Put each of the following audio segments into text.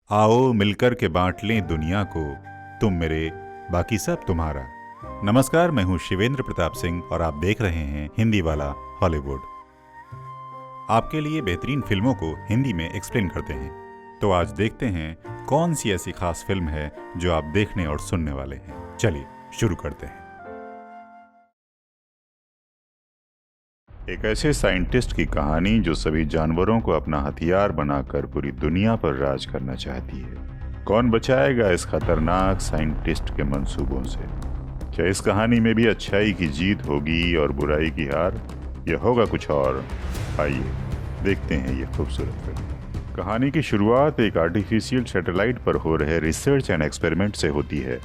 आओ मिलकर के बांट लें दुनिया को, तुम मेरे बाकी सब तुम्हारा। नमस्कार, मैं हूं शिवेंद्र प्रताप सिंह और आप देख रहे हैं हिंदी वाला हॉलीवुड। आपके लिए बेहतरीन फिल्मों को हिंदी में एक्सप्लेन करते हैं। तो आज देखते हैं कौन सी ऐसी खास फिल्म है जो आप देखने और सुनने वाले हैं। चलिए शुरू करते हैं। एक ऐसे साइंटिस्ट की कहानी जो सभी जानवरों को अपना हथियार बनाकर पूरी दुनिया पर राज करना चाहती है। कौन बचाएगा इस खतरनाक साइंटिस्ट के मंसूबों से? क्या इस कहानी में भी अच्छाई की जीत होगी और बुराई की हार, या होगा कुछ और? आइए देखते हैं ये खूबसूरत फिल्म। कहानी की शुरुआत एक आर्टिफिशियल सैटेलाइट पर हो रहे रिसर्च एंड एक्सपेरिमेंट से होती है,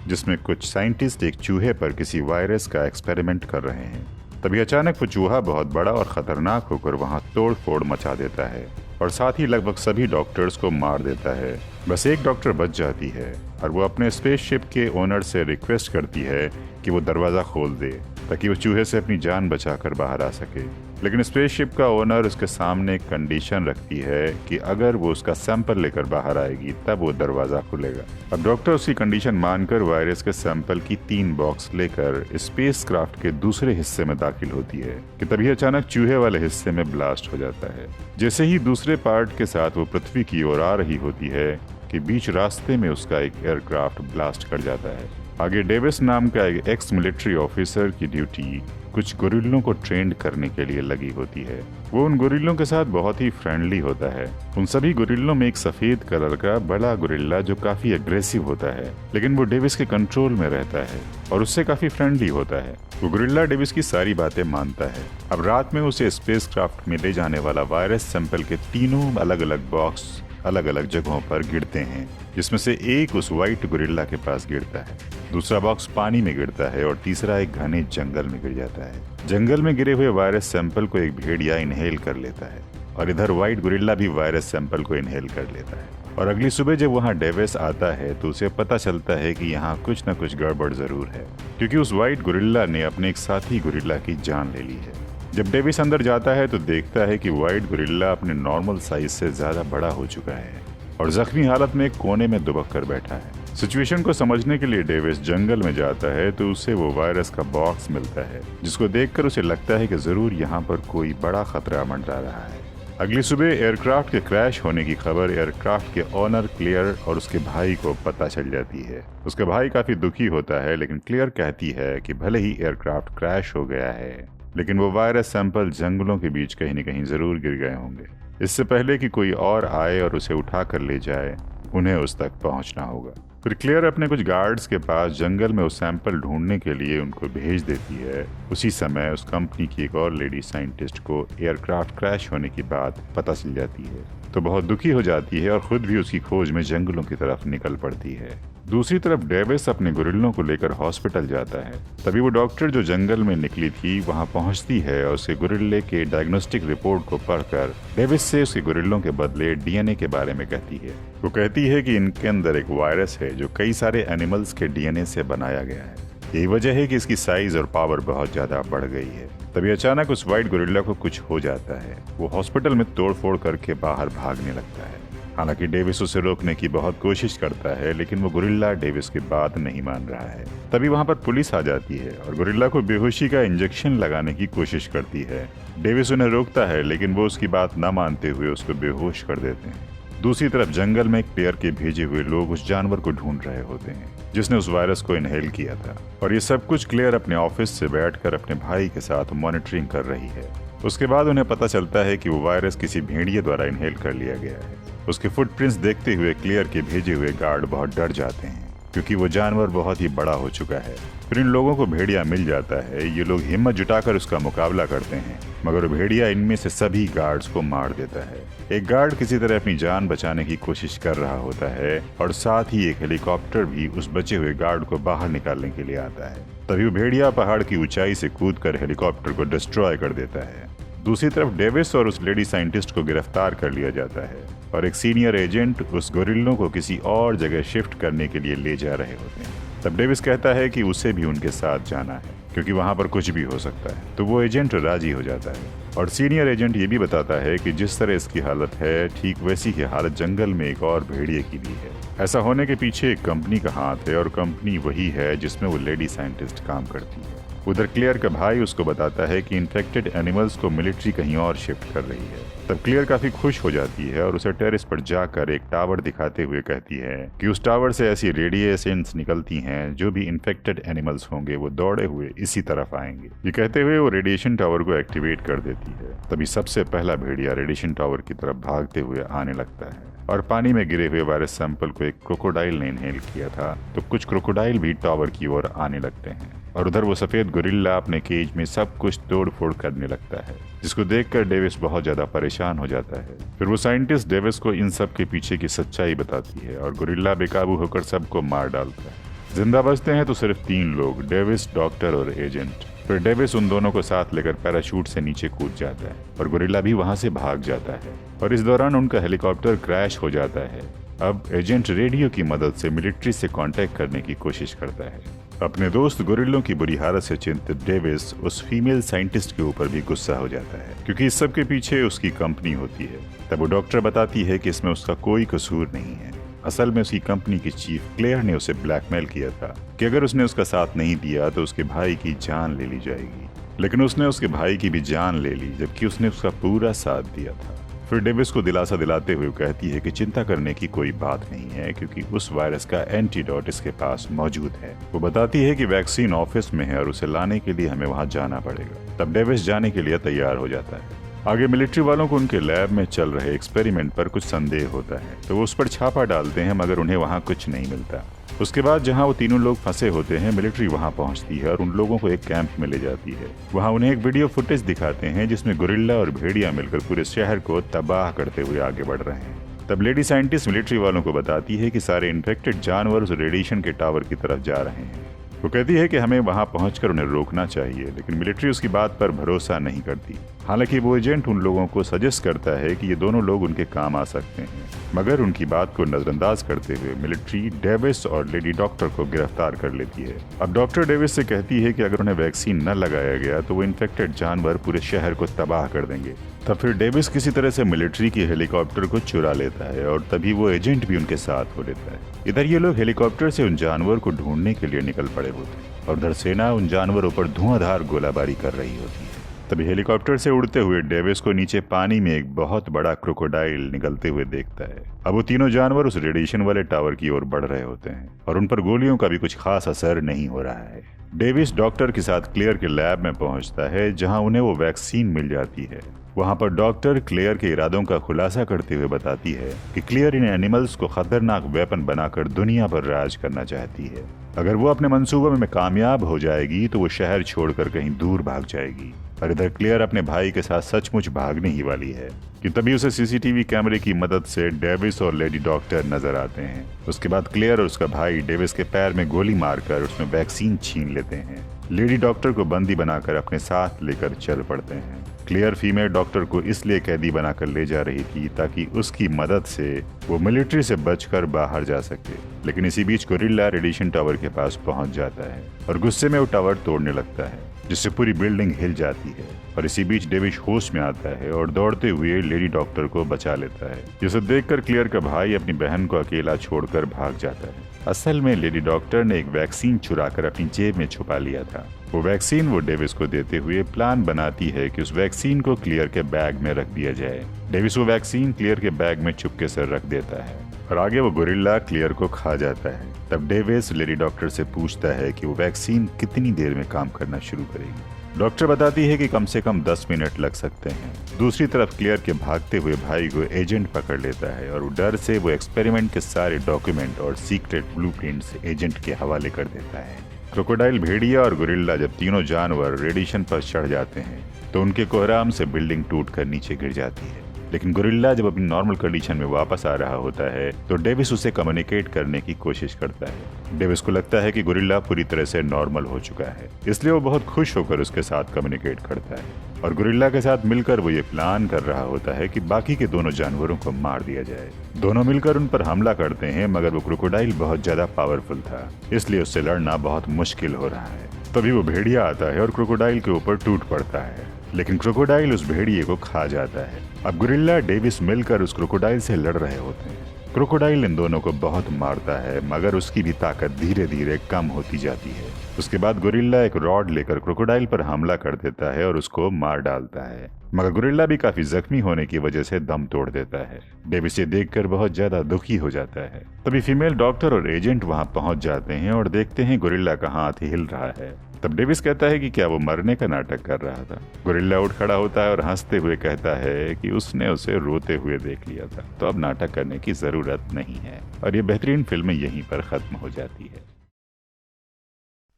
जिसमें कुछ साइंटिस्ट एक चूहे पर किसी वायरस का एक्सपेरिमेंट कर रहे हैं। तभी अचानक वो चूहा बहुत बड़ा और खतरनाक होकर वहां तोड़ फोड़ मचा देता है और साथ ही लगभग सभी डॉक्टर्स को मार देता है। बस एक डॉक्टर बच जाती है और वो अपने स्पेसशिप के ओनर से रिक्वेस्ट करती है कि वो दरवाज़ा खोल दे ताकि वो चूहे से अपनी जान बचाकर बाहर आ सके। लेकिन स्पेसशिप का ओनर उसके सामने एक कंडीशन रखती है कि अगर वो उसका सैंपल लेकर बाहर आएगी तब वो दरवाज़ा खुलेगा। अब डॉक्टर उसकी कंडीशन मानकर वायरस के सैंपल की 3 बॉक्स लेकर स्पेसक्राफ्ट के दूसरे हिस्से में दाखिल होती है कि तभी अचानक चूहे वाले हिस्से में ब्लास्ट हो जाता है। जैसे ही दूसरे पार्ट के साथ वो पृथ्वी की ओर आ रही होती है कि बीच रास्ते में उसका एक एयरक्राफ्ट ब्लास्ट कर जाता है। आगे डेविस नाम का एक एक्स मिलिट्री ऑफिसर की ड्यूटी कुछ गोरिल्लों को ट्रेंड करने के लिए लगी होती है। वो उन गोरिल्लों के साथ बहुत ही फ्रेंडली होता है। उन सभी गोरिल्लों में एक सफेद कलर का बड़ा गोरिल्ला जो काफी अग्रेसिव होता है, लेकिन वो डेविस के कंट्रोल में रहता है और उससे काफी फ्रेंडली होता है। वो गोरिल्ला डेविस की सारी बातें मानता है। अब रात में उसे स्पेसक्राफ्ट में ले जाने वाला वायरस सैंपल के 3 अलग अलग बॉक्स अलग अलग जगहों पर गिरते हैं, जिसमें से एक उस व्हाइट गोरिल्ला के पास गिरता है, दूसरा बॉक्स पानी में गिरता है और तीसरा एक घने जंगल में गिर जाता है। जंगल में गिरे हुए वायरस सैंपल को एक भेड़िया इनहेल कर लेता है और इधर व्हाइट गोरिल्ला भी वायरस सैंपल को इनहेल कर लेता है। और अगली सुबह जब वहाँ डेविस आता है तो उसे पता चलता है कि यहाँ कुछ न कुछ गड़बड़ जरूर है, क्योंकि उस व्हाइट गोरिल्ला ने अपने एक साथी गोरिल्ला की जान ले ली है। जब डेविस अंदर जाता है तो देखता है कि व्हाइट गोरिल्ला अपने नॉर्मल साइज से ज्यादा बड़ा हो चुका है और जख्मी हालत में एक कोने में दुबक कर बैठा है। सिचुएशन को समझने के लिए डेविस जंगल में जाता है तो उसे वो वायरस का बॉक्स मिलता है, जिसको देखकर उसे लगता है कि जरूर यहाँ पर कोई बड़ा खतरा मंडरा रहा है। अगली सुबह एयरक्राफ्ट के क्रैश होने की खबर एयरक्राफ्ट के ओनर क्लियर और उसके भाई को पता चल जाती है। उसका भाई काफी दुखी होता है, लेकिन क्लियर कहती है कि भले ही एयरक्राफ्ट क्रैश हो गया है, लेकिन वो वायरस सैंपल जंगलों के बीच कहीं न कहीं जरूर गिर गए होंगे। इससे पहले कि कोई और आए और उसे उठा कर ले जाए, उन्हें उस तक पहुंचना होगा। फिर क्लियर अपने कुछ गार्ड्स के पास जंगल में उस सैंपल ढूंढने के लिए उनको भेज देती है। उसी समय उस कंपनी की एक और लेडी साइंटिस्ट को एयरक्राफ्ट क्रैश होने की बात पता चल जाती है, तो बहुत दुखी हो जाती है और खुद भी उसकी खोज में जंगलों की तरफ निकल पड़ती है। दूसरी तरफ डेविस अपने गोरिल्लों को लेकर हॉस्पिटल जाता है। तभी वो डॉक्टर जो जंगल में निकली थी वहां पहुंचती है और उसके गोरिल्ले के डायग्नोस्टिक रिपोर्ट को पढ़कर डेविस से उसके गोरिल्लों के बदले डीएनए के बारे में कहती है। वो कहती है कि इनके अंदर एक वायरस है जो कई सारे एनिमल्स के डीएनए से बनाया गया है। यही वजह है कि इसकी साइज और पावर बहुत ज्यादा बढ़ गई है। तभी अचानक उस व्हाइट गोरिल्ला को कुछ हो जाता है। वो हॉस्पिटल में तोड़फोड़ करके बाहर भागने लगता है। हालांकि डेविस उसे रोकने की बहुत कोशिश करता है, लेकिन वो गोरिल्ला डेविस की बात नहीं मान रहा है। तभी वहां पर पुलिस आ जाती है और गोरिल्ला को बेहोशी का इंजेक्शन लगाने की कोशिश करती है। डेविस उन्हें रोकता है, लेकिन वो उसकी बात न मानते हुए उसको बेहोश कर देते हैं। दूसरी तरफ जंगल में क्लियर के भेजे हुए लोग उस जानवर को ढूंढ रहे होते हैं जिसने उस वायरस को इनहेल किया था, और ये सब कुछ क्लियर अपने ऑफिस से बैठकर अपने भाई के साथ मॉनिटरिंग कर रही है। उसके बाद उन्हें पता चलता है कि वो वायरस किसी भेड़िए द्वारा इनहेल कर लिया गया है। उसके फुटप्रिंट्स देखते हुए क्लियर के भेजे हुए गार्ड बहुत डर जाते हैं, क्योंकि वो जानवर बहुत ही बड़ा हो चुका है। फिर इन लोगों को भेड़िया मिल जाता है। ये लोग हिम्मत जुटाकर उसका मुकाबला करते हैं, मगर भेड़िया इनमें से सभी गार्ड्स को मार देता है। एक गार्ड किसी तरह अपनी जान बचाने की कोशिश कर रहा होता है और साथ ही एक हेलीकॉप्टर भी उस बचे हुए गार्ड को बाहर निकालने के लिए आता है। तभी वो भेड़िया पहाड़ की ऊंचाई से कूदकर हेलीकॉप्टर को डिस्ट्रॉय कर देता है। दूसरी तरफ डेविस और उस लेडी साइंटिस्ट को गिरफ्तार कर लिया जाता है और एक सीनियर एजेंट उस गोरिल्लों को किसी और जगह शिफ्ट करने के लिए ले जा रहे होते हैं। तब डेविस कहता है कि उसे भी उनके साथ जाना है, क्योंकि वहाँ पर कुछ भी हो सकता है। तो वो एजेंट राजी हो जाता है और सीनियर एजेंट ये भी बताता है कि जिस तरह इसकी हालत है ठीक वैसी ही हालत जंगल में एक और भेड़िए की भी है। ऐसा होने के पीछे एक कंपनी का हाथ है और कंपनी वही है जिसमें वो लेडी साइंटिस्ट काम करती है। उधर क्लियर का भाई उसको बताता है कि इन्फेक्टेड एनिमल्स को मिलिट्री कहीं और शिफ्ट कर रही है। तब क्लियर काफी खुश हो जाती है और उसे टेरेस पर जाकर एक टावर दिखाते हुए कहती है कि उस टावर से ऐसी रेडिएशंस निकलती हैं जो भी इन्फेक्टेड एनिमल्स होंगे वो दौड़े हुए इसी तरफ आएंगे। ये कहते हुए वो रेडिएशन टावर को एक्टिवेट कर देती है। तभी सबसे पहला भेड़िया रेडिएशन टावर की तरफ भागते हुए आने लगता है और पानी में गिरे हुए वायरस सैंपल को एक क्रोकोडाइल ने इनहेल किया था। तो कुछ क्रोकोडाइल भी टावर की ओर आने लगते हैं और उधर वो सफेद गोरिल्ला अपने केज में सब कुछ तोड़ फोड़ करने लगता है, जिसको देखकर डेविस बहुत ज्यादा परेशान हो जाता है। फिर वो साइंटिस्ट डेविस को इन सब के पीछे की सच्चाई बताती है और गोरिल्ला बेकाबू होकर सबको मार डालता है। जिंदा बचते हैं तो सिर्फ 3 लोग, डेविस, डॉक्टर और एजेंट। फिर डेविस उन दोनों को साथ लेकर पैराशूट से नीचे कूद जाता है और गोरिल्ला भी वहां से भाग जाता है और इस दौरान उनका हेलीकॉप्टर क्रैश हो जाता है। अब एजेंट रेडियो की मदद से मिलिट्री से कांटेक्ट करने की कोशिश करता है। अपने दोस्त गोरिल्लों की बुरी हालत से चिंतित डेविस उस फीमेल साइंटिस्ट के ऊपर भी गुस्सा हो जाता है क्योंकि इस सब के पीछे उसकी कंपनी होती है। तब वो डॉक्टर बताती है कि इसमें उसका कोई कसूर नहीं है। असल में उसकी कंपनी की चीफ क्लेयर ने उसे ब्लैकमेल किया था कि अगर उसने उसका साथ नहीं दिया तो उसके भाई की जान ले ली जाएगी। लेकिन उसने उसके भाई की भी जान ले ली जबकि उसने उसका पूरा साथ दिया था। फिर डेविस को दिलासा दिलाते हुए कहती है कि चिंता करने की कोई बात नहीं है क्योंकि उस वायरस का एंटीडोट इसके पास मौजूद है। वो बताती है कि वैक्सीन ऑफिस में है और उसे लाने के लिए हमें वहां जाना पड़ेगा। तब डेविस जाने के लिए तैयार हो जाता है। आगे मिलिट्री वालों को उनके लैब में चल रहे एक्सपेरिमेंट पर कुछ संदेह होता है तो वो उस पर छापा डालते हैं मगर उन्हें वहां कुछ नहीं मिलता। उसके बाद जहां वो तीनों लोग फंसे होते हैं मिलिट्री वहां पहुंचती है और उन लोगों को एक कैंप में ले जाती है। वहां उन्हें एक वीडियो फुटेज दिखाते हैं जिसमें गोरिल्ला और भेड़िया मिलकर पूरे शहर को तबाह करते हुए आगे बढ़ रहे हैं। तब लेडी साइंटिस्ट मिलिट्री वालों को बताती है कि सारे इन्फेक्टेड जानवर उस रेडिएशन के टावर की तरफ जा रहे हैं। वो कहती है कि हमें वहां पहुंचकर उन्हें रोकना चाहिए, लेकिन मिलिट्री उसकी बात पर भरोसा नहीं करती। हालांकि वो एजेंट उन लोगों को सजेस्ट करता है कि ये दोनों लोग उनके काम आ सकते हैं, मगर उनकी बात को नजरअंदाज करते हुए मिलिट्री डेविस और लेडी डॉक्टर को गिरफ्तार कर लेती है। अब डॉक्टर डेविस से कहती है कि अगर उन्हें वैक्सीन न लगाया गया तो वो इन्फेक्टेड जानवर पूरे शहर को तबाह कर देंगे। तब फिर डेविस किसी तरह से मिलिट्री की हेलीकॉप्टर को चुरा लेता है और तभी वो एजेंट भी उनके साथ हो लेता है। इधर ये लोग हेलीकॉप्टर से उन जानवर को ढूंढने के लिए निकल पड़े होते हैं और उधर सेना उन जानवरों पर धुआंधार गोलाबारी कर रही होती है। तभी हेलीकॉप्टर से उड़ते हुए डेविस को नीचे पानी में एक बहुत बड़ा क्रोकोडाइल निकलते हुए देखता है। अब वो तीनों जानवर उस रेडिएशन वाले टावर की ओर बढ़ रहे होते हैं और उन पर गोलियों का भी कुछ खास असर नहीं हो रहा है। डेविस डॉक्टर के साथ क्लेयर के लैब में पहुंचता है जहां उन्हें वो वैक्सीन मिल जाती है। वहां पर डॉक्टर क्लेयर के इरादों का खुलासा करते हुए बताती है कि क्लेयर इन एनिमल्स को खतरनाक वेपन बनाकर दुनिया पर राज करना चाहती है। अगर वो अपने मंसूबों में कामयाब हो जाएगी तो वो शहर छोड़कर कहीं दूर भाग जाएगी। और इधर क्लेयर अपने भाई के साथ सचमुच भागने ही वाली है कि तभी उसे सीसीटीवी कैमरे की मदद से डेविस और लेडी डॉक्टर नजर आते हैं। उसके बाद क्लेयर और उसका भाई डेविस के पैर में गोली मारकर उसमें वैक्सीन छीन लेते हैं। लेडी डॉक्टर को बंदी बनाकर अपने साथ लेकर चल पड़ते हैं। क्लेयर फीमेल डॉक्टर को इसलिए कैदी बनाकर ले जा रही थी ताकि उसकी मदद से वो मिलिट्री से बचकर बाहर जा सके। लेकिन इसी बीच गोरिल्ला रेडिएशन टावर के पास पहुंच जाता है और गुस्से में वो टावर तोड़ने लगता है जिससे पूरी बिल्डिंग हिल जाती है। और इसी बीच डेविस होश में आता है और दौड़ते हुए लेडी डॉक्टर को बचा लेता है। जिसे देखकर क्लेयर का भाई अपनी बहन को अकेला छोड़कर भाग जाता है। असल में लेडी डॉक्टर ने एक वैक्सीन चुराकर अपनी जेब में छुपा लिया था। वो वैक्सीन वो डेविस को देते हुए प्लान बनाती है कि उस वैक्सीन को क्लियर के बैग में रख दिया जाए। डेविस वो वैक्सीन क्लियर के बैग में चुपके से रख देता है और आगे वो गोरिल्ला क्लियर को खा जाता है। तब डेविस लेडी डॉक्टर से पूछता है कि वो वैक्सीन कितनी देर में काम करना शुरू करेगी। डॉक्टर बताती है कि कम से कम 10 मिनट लग सकते हैं। दूसरी तरफ क्लियर के भागते हुए भाई को एजेंट पकड़ लेता है और डर से वो एक्सपेरिमेंट के सारे डॉक्यूमेंट और सीक्रेट ब्लूप्रिंट्स एजेंट के हवाले कर देता है। क्रोकोडाइल, भेड़िया और गोरिल्ला जब तीनों जानवर रेडिएशन पर चढ़ जाते हैं तो उनके कोहराम से बिल्डिंग टूटकर नीचे गिर जाती है। लेकिन गोरिल्ला जब अपनी नॉर्मल कंडीशन में वापस आ रहा होता है तो डेविस उसे कम्युनिकेट करने की कोशिश करता है। डेविस को लगता है कि गोरिल्ला पूरी तरह से नॉर्मल हो चुका है, इसलिए वो बहुत खुश होकर उसके साथ कम्युनिकेट करता है और गोरिल्ला के साथ मिलकर वो ये प्लान कर रहा होता है कि बाकी के दोनों जानवरों को मार दिया जाए। दोनों मिलकर उन पर हमला करते हैं मगर वो क्रोकोडाइल बहुत ज्यादा पावरफुल था, इसलिए उससे लड़ना बहुत मुश्किल हो रहा है। तभी वो भेड़िया आता है और क्रोकोडाइल के ऊपर टूट पड़ता है, लेकिन क्रोकोडाइल उस भेड़िए को खा जाता है। अब गोरिल्ला डेविस मिलकर उस क्रोकोडाइल से लड़ रहे होते हैं। क्रोकोडाइल इन दोनों को बहुत मारता है, मगर उसकी भी ताकत धीरे धीरे कम होती जाती है। उसके बाद गोरिल्ला एक रॉड लेकर क्रोकोडाइल पर हमला कर देता है और उसको मार डालता है, मगर गोरिल्ला भी काफी जख्मी होने की वजह से दम तोड़ देता है। डेविस ये देखकर बहुत ज्यादा दुखी हो जाता है। तभी फीमेल डॉक्टर और एजेंट वहां पहुंच जाते हैं और देखते हैं गोरिल्ला का हाथ हिल रहा है। तब डेविस कहता है कि क्या वो मरने का नाटक कर रहा था। गोरिल्ला उठ खड़ा होता है और हंसते हुए कहता है कि उसने उसे रोते हुए देख लिया था, तो अब नाटक करने की जरूरत नहीं है। और ये बेहतरीन फिल्म यहीं पर खत्म हो जाती है।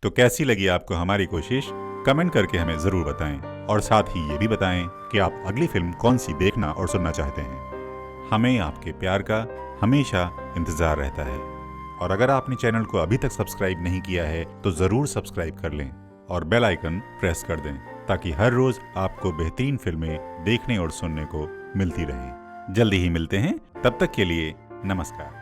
तो कैसी लगी आपको हमारी कोशिश? कमेंट करके हमें जरूर बताएं और साथ ही ये भी बताएं कि आप अगली फिल्म कौन सी देखना और सुनना चाहते हैं। हमें आपके प्यार का हमेशा इंतजार रहता है। और अगर आपने चैनल को अभी तक सब्सक्राइब नहीं किया है तो जरूर सब्सक्राइब कर लें और बेल आइकन प्रेस कर दें, ताकि हर रोज आपको बेहतरीन फिल्में देखने और सुनने को मिलती रहें। जल्दी ही मिलते हैं, तब तक के लिए नमस्कार।